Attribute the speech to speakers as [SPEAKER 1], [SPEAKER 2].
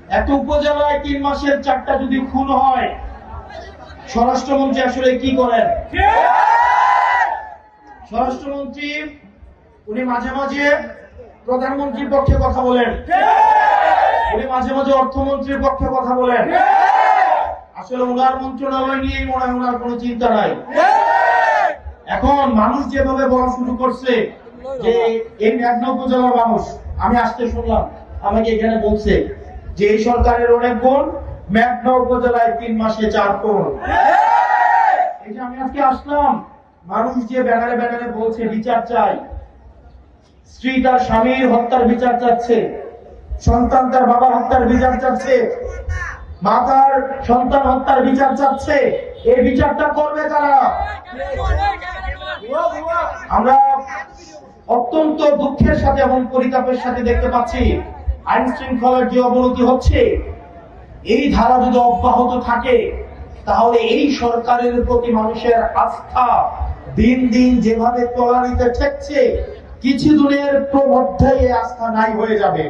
[SPEAKER 1] এত উপজেলায় 3 মাসের 4টা যদি খুন হয়, স্বরাষ্ট্রমন্ত্রী আসলে কি করেন? স্বরাষ্ট্রমন্ত্রী উনি মাঝে মাঝে প্রধানমন্ত্রীর পক্ষে কথা বলেন, উনি মাঝে মাঝে অর্থমন্ত্রীর পক্ষে কথা বলেন। আসলে ওনার মন্ত্রণালয় নিয়ে মনে হয় ওনার কোনো চিন্তা নাই। এখন মানুষ যেভাবে বলা শুরু করছে যে এই মেঘনা উপজেলার মানুষ, আমি আজকে শুনলাম আমাকে এখানে বলছে যে এই সরকারের অনেক গুণ, মেঘনা উপজেলায় 3 মাসে 4 খুন। এই যে আমি আজকে আসলাম, মানুষ যে ব্যানারে ব্যানারে বলছে বিচার চাই, স্ত্রী তার স্বামীর হত্যার বিচার চাচ্ছে, সন্তান তার বাবা হত্যার বিচার চাচ্ছে, মা তার সন্তান হত্যার বিচার চাচ্ছে। এই বিচারটা করবে কারা? আমরা অত্যন্ত দুঃখের সাথে এবং পরিতাপের সাথে দেখতে পাচ্ছি আইন শৃঙ্খলার যে অবনতি হচ্ছে, এই ধারা যদি অব্যাহত থাকে তাহলে এই সরকারের প্রতি মানুষের আস্থা দিন দিন যেভাবে তলানিতে ঠেকছে, কিছুদিনের মধ্যেই এই আস্থা নাই হয়ে যাবে।